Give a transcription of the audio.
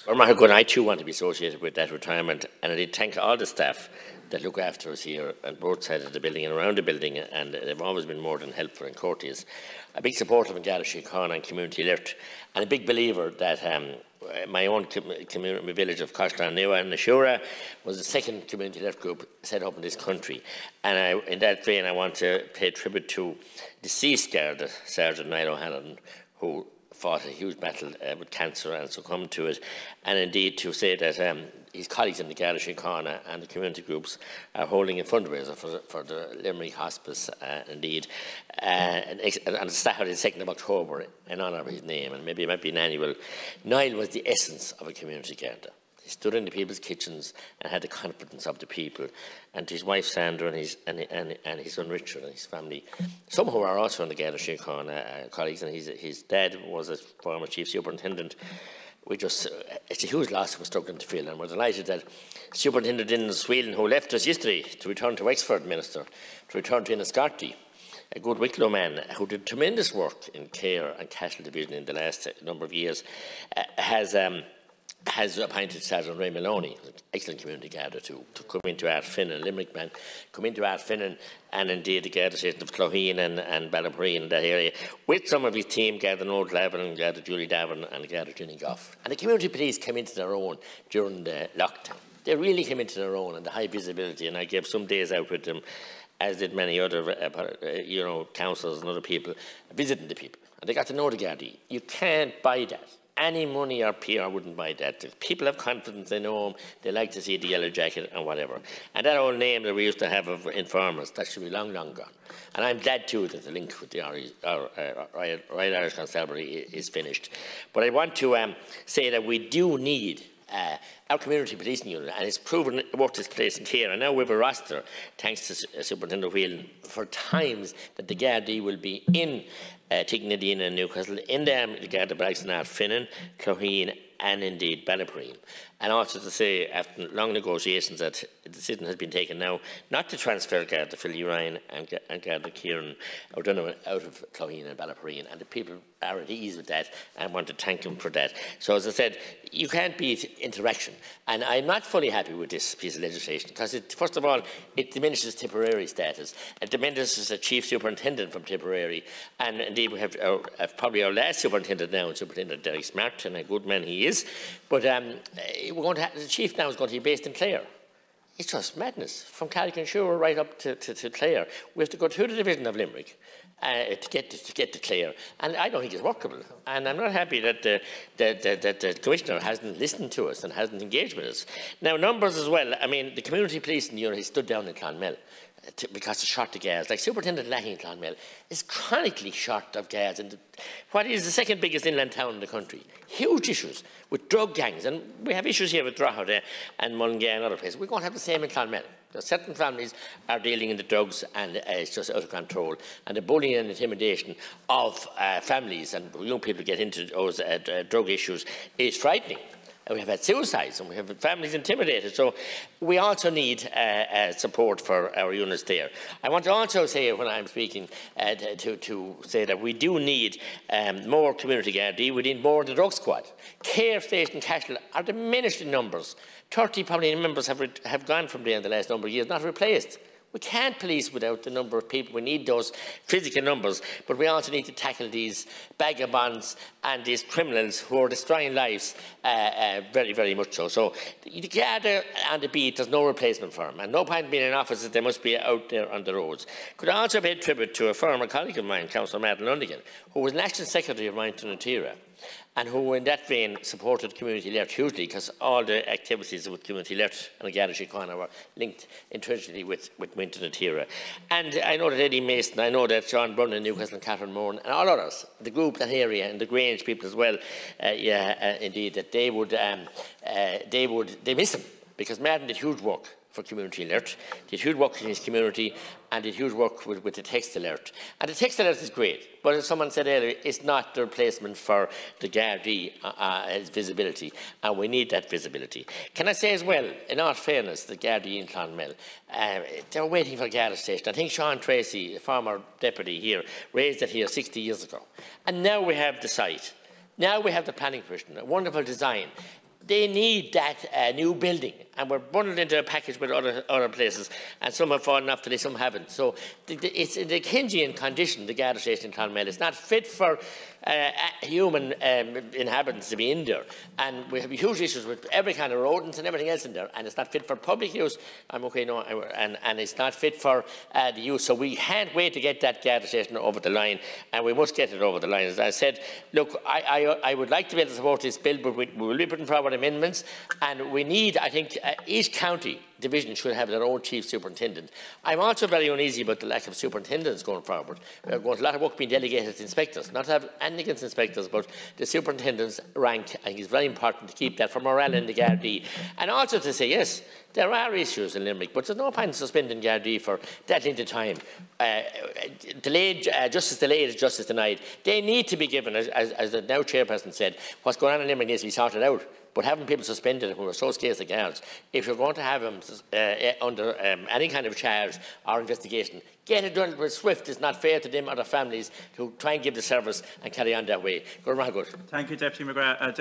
Good, I too want to be associated with that retirement, and I did thank all the staff that look after us here on both sides of the building and around the building, and they've always been more than helpful and courteous. A big supporter of Garda Síochána and Community Alert, and a big believer that my own community village of Coshlan Nua and Nashura was the second community alert group set up in this country. And in that vein, I want to pay tribute to deceased Garda Sergeant Niall O'Hanlon, who fought a huge battle with cancer and succumbed to it, and indeed to say that his colleagues in the Garda Síochána and the community groups are holding a fundraiser for the Limerick Hospice, indeed, on Saturday the 2nd of October in honour of his name, and maybe it might be an annual. Niall was the essence of a community Garda. He stood in the people's kitchens and had the confidence of the people. And to his wife Sandra and his son Richard and his family, some who are also in the Garda Síochána colleagues, and his dad was a former chief superintendent. It's a huge loss we're struggling to feel, and we're delighted that Superintendent in Sweden, who left us yesterday to return to Wexford Minister, to return to Enniscorthy, a good Wicklow man who did tremendous work in care and casualty division in the last number of years, has appointed Sergeant Ray Maloney, an excellent community Garda, to come into Ardfinnan, Limerick man, come into Ardfinnan, and indeed the Garda station of Cloheen and Ballyporeen in that area, with some of his team, Garda Noel Lavin and Garda Julie Davin and Garda Ginny Goff. And the community police came into their own during the lockdown. They really came into their own, and the high visibility, and I gave some days out with them, as did many other councillors and other people, visiting the people. And they got to know the Gardaí. You can't buy that. Any money or PR wouldn't buy that. If people have confidence, they know them, they like to see the yellow jacket and whatever. And that old name that we used to have of informers, that should be long, long gone. And I'm glad too that the link with the Royal Irish Constabulary is finished. But I want to say that we do need our community policing unit, and it's proven it worked its place in care. And now we have a roster, thanks to Superintendent Whelan, for times that the Gardaí will be in Tignadine and Newcastle, in the Garda Barracks in Ardfinnan, Cloheen, and indeed Ballyporeen. And also to say, after long negotiations, that a decision has been taken now not to transfer Garda Philly Ryan and Garda Kieran out of Cloheen and Ballyporeen, and the people are at ease with that, and I want to thank them for that. So as I said, you can't beat interaction, and I'm not fully happy with this piece of legislation, because first of all, it diminishes Tipperary status, it diminishes a chief superintendent from Tipperary, and indeed we have probably our last superintendent now, Superintendent Derek Smart, and a good man he is, but the chief now is going to be based in Clare. It's just madness, from Carrick-on-Suir right up to Clare. We have to go through the division of Limerick to get to Clare, and I don't think it's workable. And I'm not happy that the Commissioner hasn't listened to us and hasn't engaged with us. Now, numbers as well. I mean, the community policing unit has stood down in Clonmel because of short of guards. Like Superintendent Lahey in Clonmel is chronically short of guards, and what is the second biggest inland town in the country. Huge issues with drug gangs, and we have issues here with Drogheda and Mullingar and other places. We're going to have the same in Clonmel. Certain families are dealing in the drugs, and it's just out of control. And the bullying and intimidation of families and young people get into those drug issues is frightening. We have had suicides, and we have families intimidated. So we also need support for our units there. I want to also say, when I'm speaking, to say that we do need more community Gardaí. We need more of the drug squad. Care Station Cashel are diminished in numbers. 30 probably members have gone from there in the last number of years, not replaced. We can't police without the number of people. We need those physical numbers, but we also need to tackle these vagabonds and these criminals who are destroying lives very, very much so. So the Garda on the beat, there's no replacement for them, and no point being in offices, they must be out there on the roads. Could I also pay tribute to a former colleague of mine, Councillor Mattie McGrath, who was National Secretary of Mountain Tira, and who in that vein supported Community Alert hugely, because all the activities with Community Alert and Garda Síochána were linked intrinsically with Winton and Tira. And I know that Eddie Mason, I know that Sean Brunn in Newcastle and Catherine Moran and all others, the group, that area, and the Grange people as well, indeed, that they miss him, because Martin did huge work for Community Alert, did huge work in his community, and did huge work with the text alert. And the text alert is great, but as someone said earlier, it's not the replacement for the Gardaí visibility, and we need that visibility. Can I say as well, in all fairness, the Gardaí in Clonmel, they're waiting for Garda station. I think Sean Tracy, the former deputy here, raised it here 60 years ago. And now we have the site. Now we have the planning permission, a wonderful design. they need that new building, and we're bundled into a package with other places, and some have fallen off today, some haven't. So it's in the Dickensian condition, the Garda station in Clonmel. It's not fit for human inhabitants to be in there, and we have huge issues with every kind of rodents and everything else in there, and it's not fit for public use. And it's not fit for the use. So we can't wait to get that Garda station over the line, and we must get it over the line. As I said, look, I would like to be able to support this bill, but we will be putting forward amendments, and we need, I think, each county division should have their own chief superintendent. I'm also very uneasy about the lack of superintendents going forward. We're going to a lot of work being delegated to inspectors, not to have anything against inspectors, but the superintendent's rank, I think, is very important to keep that for morale in the Gardaí. And also to say, yes, there are issues in Limerick, but there's no point in suspending Gardaí for that length of time. Justice delayed is justice denied. They need to be given, as the now chairperson said, what's going on in Limerick needs to be sorted out. But having people suspended who are so scarce of guards, if you're going to have them under any kind of charge or investigation, get it done with swift. It's not fair to them or their families to try and give the service and carry on that way. Good. Thank you, Deputy McGrath.